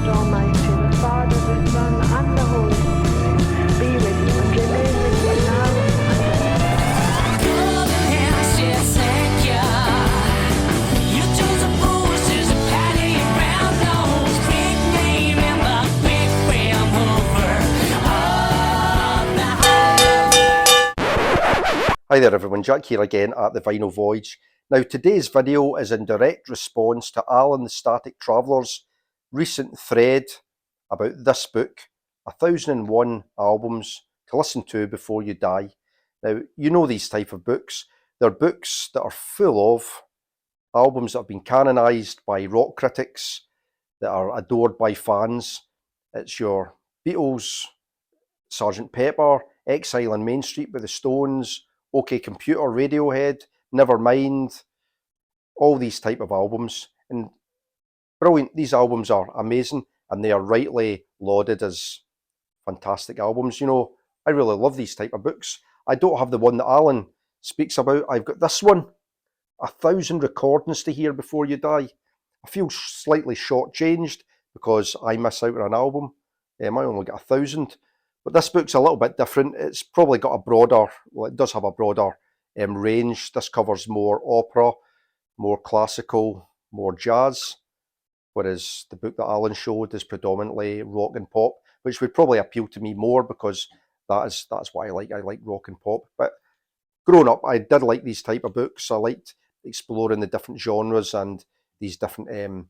God Almighty, the Father, the Son, and the Holy Spirit, be with you and remain with you now and Hi there everyone, Jack here again at the Vinyl Voyage. Now today's video is in direct response to Alan the Static Traveller's recent thread about this book, 1001 Albums to Listen to Before You Die. Now you know these type of books. They're books that are full of albums that have been canonised by rock critics, that are adored by fans. It's your Beatles, Sgt. Pepper, Exile on Main Street with the Stones, OK Computer, Radiohead, Nevermind, all these type of albums. And brilliant, these albums are amazing and they are rightly lauded as fantastic albums. You know, I really love these type of books. I don't have the one that Alan speaks about. I've got this one, 1000 Recordings to Hear Before You Die. I feel slightly shortchanged because I miss out on an album. I only get 1000. But this book's a little bit different. It's probably got a broader, well, it does have a broader range. This covers more opera, more classical, more jazz, whereas the book that Alan showed is predominantly rock and pop, which would probably appeal to me more because that's what I like. I like rock and pop. But growing up, I did like these type of books. I liked exploring the different genres and these different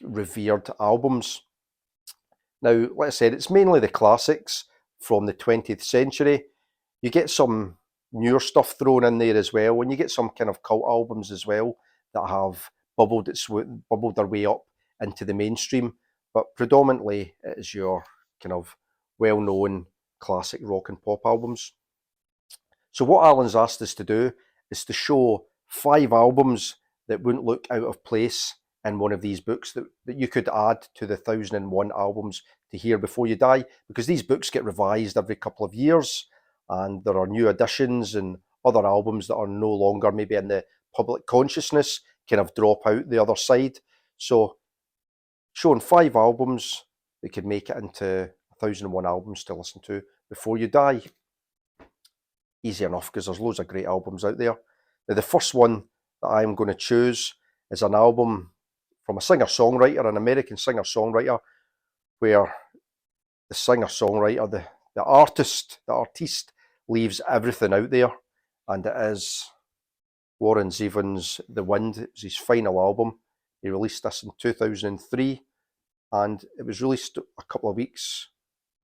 revered albums. Now, like I said, it's mainly the classics from the 20th century. You get some newer stuff thrown in there as well, and you get some kind of cult albums as well that have bubbled their way up into the mainstream. But predominantly, it is your kind of well-known classic rock and pop albums. So what Alan's asked us to do is to show 5 albums that wouldn't look out of place in one of these books that you could add to the 1001 albums to hear before you die, because these books get revised every couple of years and there are new additions and other albums that are no longer maybe in the public consciousness kind of drop out the other side. So showing 5 albums that could make it into 1001 albums to listen to before you die. Easy enough because there's loads of great albums out there. Now the first one that I'm going to choose is an album from a singer-songwriter, an American singer-songwriter, where the singer-songwriter, the artiste leaves everything out there, and it is Warren Zevon's The Wind. It was his final album. He released this in 2003, and it was released a couple of weeks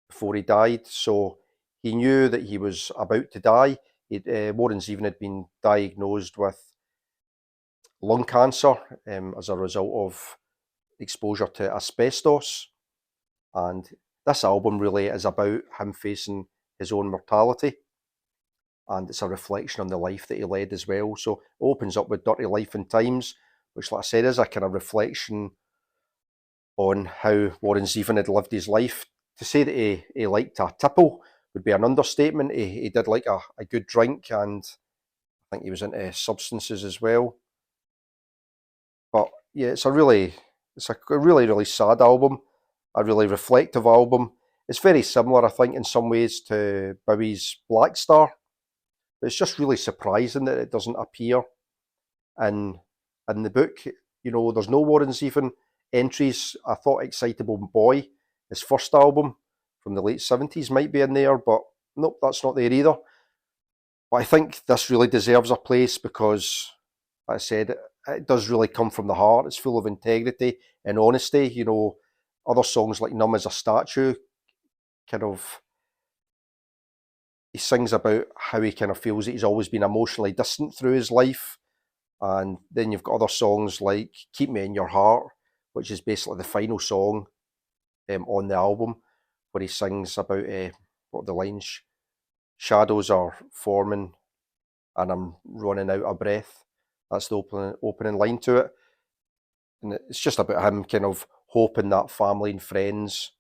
before he died, so he knew that he was about to die. Warren Zevon had been diagnosed with lung cancer as a result of exposure to asbestos, and this album really is about him facing his own mortality, and it's a reflection on the life that he led as well. So it opens up with Dirty Life and Times, which, like I said, is a kind of reflection on how Warren Zevon had lived his life. To say that he liked a tipple would be an understatement. He did like a good drink, and I think he was into substances as well. But yeah, it's a really sad album, a really reflective album. It's very similar, I think, in some ways to Bowie's Black Star. But it's just really surprising that it doesn't appear in the book. You know, there's no Warren Zevon entries. I thought Excitable Boy, his first album from the late 70s, might be in there, but nope, that's not there either. But I think this really deserves a place because, like I said, it does really come from the heart. It's full of integrity and honesty. You know, other songs like Numb as a Statue, he sings about how he kind of feels that he's always been emotionally distant through his life. And then you've got other songs like Keep Me in Your Heart, which is basically the final song on the album, where he sings about what are the lines? Shadows are forming and I'm running out of breath. That's the opening line to it. And it's just about him kind of hoping that family and friends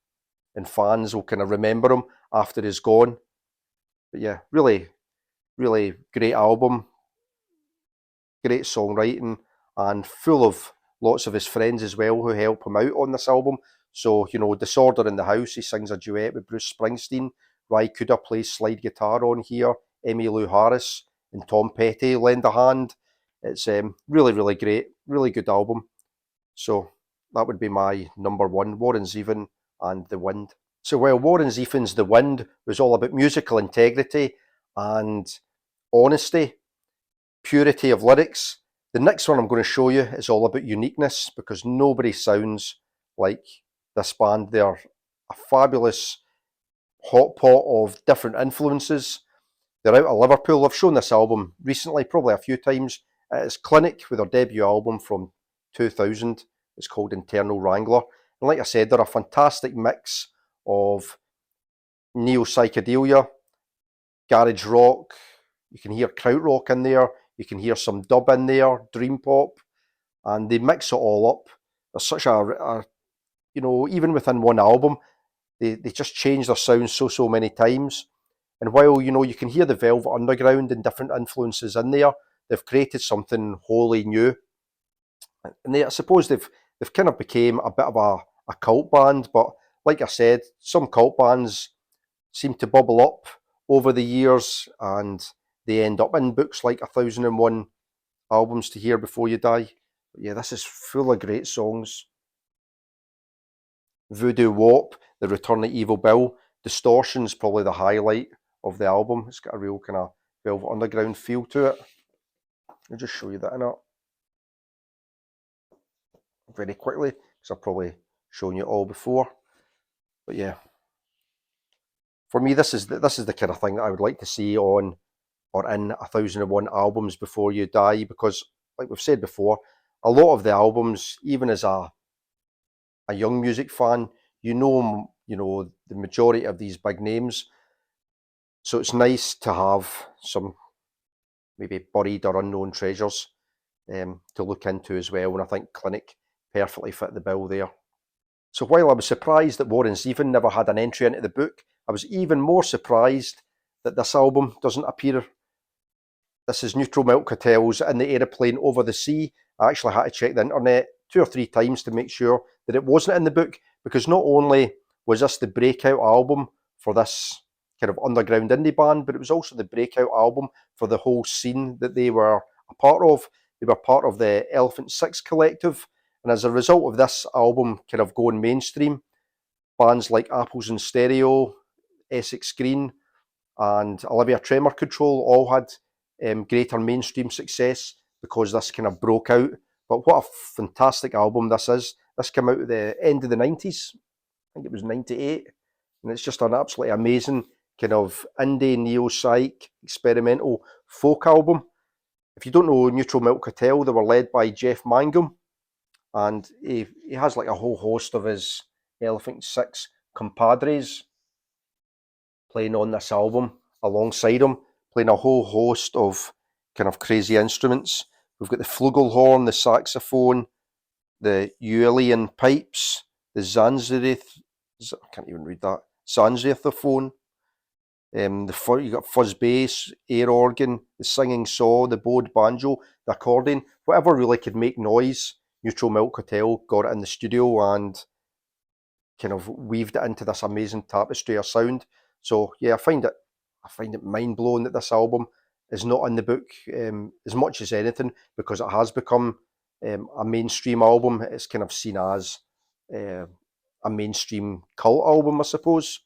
and fans will kind of remember him after he's gone. But yeah, really, really great album, great songwriting, and full of lots of his friends as well who help him out on this album. So, you know, Disorder in the House, he sings a duet with Bruce Springsteen. Ry Cooder plays slide guitar on here. Emmylou Harris and Tom Petty lend a hand. It's really, really great. Really good album. So that would be my number one, Warren Zevon and The Wind. So while Warren Zevon's The Wind was all about musical integrity and honesty, purity of lyrics, the next one I'm going to show you is all about uniqueness, because nobody sounds like this band. They're a fabulous hot pot of different influences. They're out of Liverpool. I've shown this album recently, probably a few times. It's Clinic with their debut album from 2000. It's called Internal Wrangler. And like I said, they're a fantastic mix of neo-psychedelia, garage rock. You can hear krautrock in there. You can hear some dub in there, dream pop. And they mix it all up. There's such you know, even within one album, they just change their sound so many times. And while, you know, you can hear the Velvet Underground and different influences in there, they've created something wholly new. And I suppose they've kind of became a bit of a cult band. But like I said, some cult bands seem to bubble up over the years, and they end up in books like 1001 Albums to Hear Before You Die. But yeah, this is full of great songs. Voodoo Wop, The Return of Evil Bill. Distortion's probably the highlight of the album. It's got a real kind of Velvet Underground feel to it. I'll just show you that in it very quickly, because I've probably shown you it all before. But yeah, for me, this is the kind of thing that I would like to see on or in 1001 Albums Before You Die, because like we've said before, a lot of the albums, even as a young music fan, you know the majority of these big names. So it's nice to have some maybe buried or unknown treasures to look into as well. And I think Clinic perfectly fit the bill there. So while I was surprised that Warren Zevon never had an entry into the book, I was even more surprised that this album doesn't appear. This is Neutral Milk Hotels in the Aeroplane Over the Sea. I actually had to check the internet 2 or 3 times to make sure that it wasn't in the book, because not only was this the breakout album for this kind of underground indie band, but it was also the breakout album for the whole scene that they were a part of. They were part of the Elephant Six collective, and as a result of this album kind of going mainstream, bands like Apples in Stereo, Essex Green, and Olivia Tremor Control all had greater mainstream success because this kind of broke out. But what a fantastic album this is. This came out at the end of the 90s. I think it was 98. And it's just an absolutely amazing kind of indie, neo-psych, experimental folk album. If you don't know Neutral Milk Hotel, they were led by Jeff Mangum. And he has like a whole host of his Elephant Six compadres playing on this album alongside him, playing a whole host of kind of crazy instruments. We've got the flugelhorn, the saxophone, the Uillean pipes, the Zanzareth, I can't even read that, Zanziathophone, you got fuzz bass, air organ, the singing saw, the bowed banjo, the accordion, whatever really could make noise. Neutral Milk Hotel got it in the studio and kind of weaved it into this amazing tapestry of sound. So yeah, I find it mind blowing that this album is not in the book as much as anything, because it has become a mainstream album. It's kind of seen as a mainstream cult album, I suppose.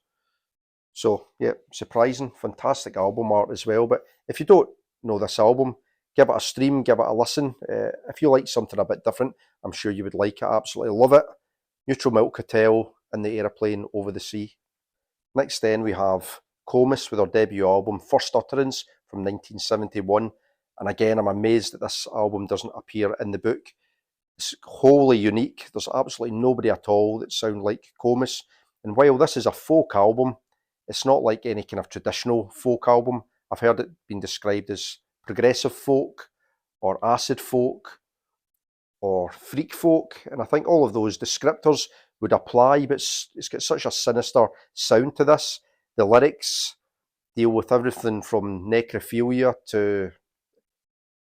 So yeah, surprising, fantastic album art as well. But if you don't know this album, give it a stream, give it a listen. If you like something a bit different, I'm sure you would like it. I absolutely love it. Neutral Milk Hotel and the Aeroplane Over the Sea. Next then we have Comus with their debut album, First Utterance, from 1971. And again, I'm amazed that this album doesn't appear in the book. It's wholly unique. There's absolutely nobody at all that sound like Comus. And while this is a folk album, it's not like any kind of traditional folk album. I've heard it being described as progressive folk or acid folk or freak folk, and I think all of those descriptors would apply, but it's got such a sinister sound to this. The lyrics deal with everything from necrophilia to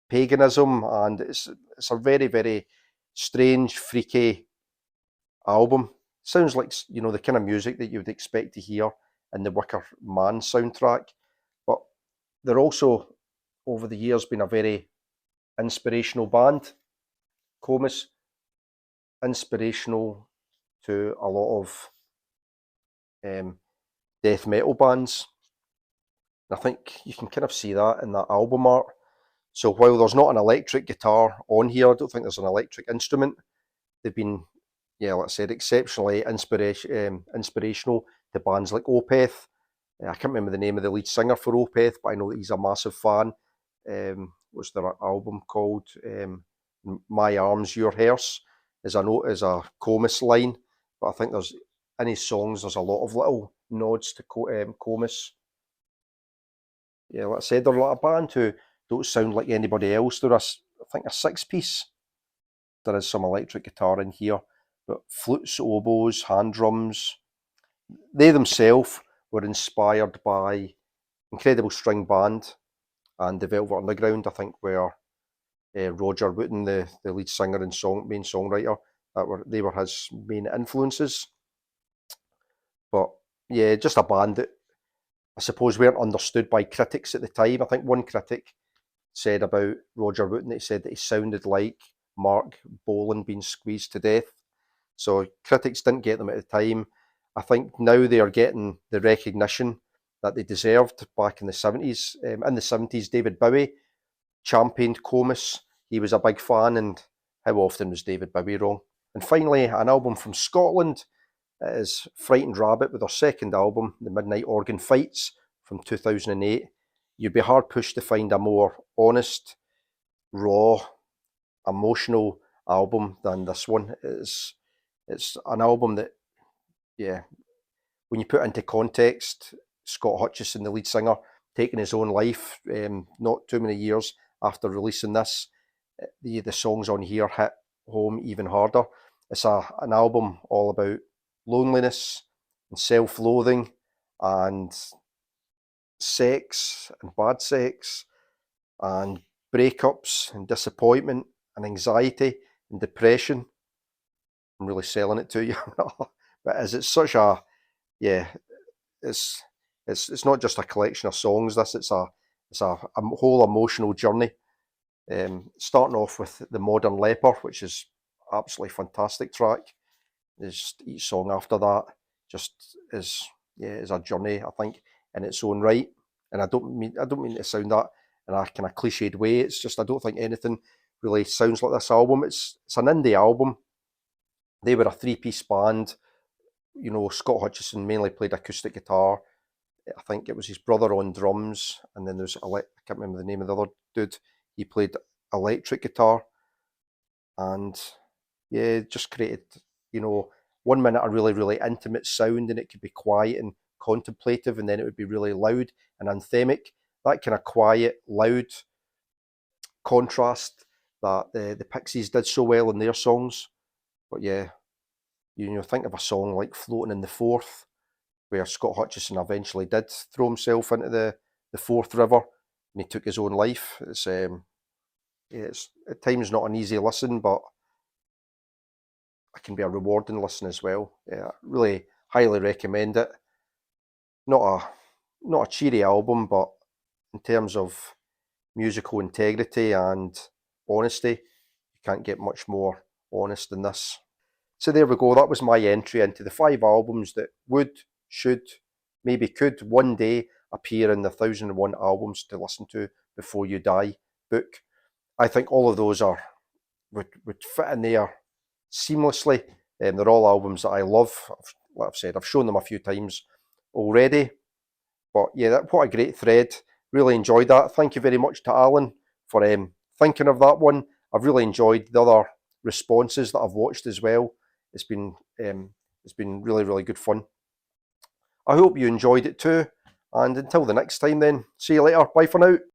paganism, and it's a very, very strange, freaky album. Sounds like, you know, the kind of music that you would expect to hear in the Wicker Man soundtrack. But they're also, over the years, been a very inspirational band. Comus, inspirational to a lot of death metal bands. I think you can kind of see that in that album art. So while there's not an electric guitar on here, I don't think there's an electric instrument. They've been, yeah, like I said, exceptionally inspirational to bands like Opeth. I can't remember the name of the lead singer for Opeth, but I know that he's a massive fan. What's their album called? My Arms, Your Hearse is a Comus line, but I think there's in his songs there's a lot of little nods to Comus. Yeah, like I said, they're like a band who don't sound like anybody else. They're I think a 6-piece. There is some electric guitar in here, but flutes, oboes, hand drums. They themselves were inspired by Incredible String Band and the Velvet Underground, I think, where Roger Wooten, the lead singer and main songwriter, they were his main influences. But yeah, just a band that I suppose weren't understood by critics at the time. I think one critic said about Roger Wooten, he said that he sounded like Mark Bolan being squeezed to death. So critics didn't get them at the time. I think now they are getting the recognition that they deserved back in the 70s. In the 70s, David Bowie championed Comus. He was a big fan, and how often was David Bowie wrong? And finally, an album from Scotland is Frightened Rabbit with their second album, The Midnight Organ Fights, from 2008. You'd be hard pushed to find a more honest, raw, emotional album than this one. It's an album that, yeah, when you put into context, Scott Hutchison, the lead singer, taking his own life not too many years after releasing this, the songs on here hit home even harder. It's an album all about loneliness and self-loathing and sex and bad sex and breakups and disappointment and anxiety and depression. I'm really selling it to you. But it's such a, yeah, it's it's not just a collection of songs. It's a whole emotional journey. Starting off with The Modern Leper, which is absolutely fantastic track. There's each song after that just is a journey, I think, in its own right. And I don't mean to sound that in a kind of cliched way. It's just I don't think anything really sounds like this album. It's an indie album. They were a 3-piece band. You know, Scott Hutchison mainly played acoustic guitar. I think it was his brother on drums, and then I can't remember the name of the other dude. He played electric guitar, and yeah, just created, you know, 1 minute a really, really intimate sound, and it could be quiet and contemplative, and then it would be really loud and anthemic. That kind of quiet, loud contrast that the Pixies did so well in their songs. But yeah, you know, think of a song like Floating in the Forth, where Scott Hutchison eventually did throw himself into the Forth River and he took his own life. It's at times not an easy listen, but it can be a rewarding listen as well. Yeah, really highly recommend it. Not a cheery album, but in terms of musical integrity and honesty, you can't get much more honest than this. So there we go. That was my entry into the 5 albums that would, should, maybe could one day appear in the 1001 albums to listen to before you die book. I think all of those would fit in there seamlessly. They're all albums that I love. Like I've said, I've shown them a few times already. But yeah, what a great thread. Really enjoyed that. Thank you very much to Alan for thinking of that one. I've really enjoyed the other responses that I've watched as well. It's been really, really good fun. I hope you enjoyed it too. And until the next time then, see you later. Bye for now.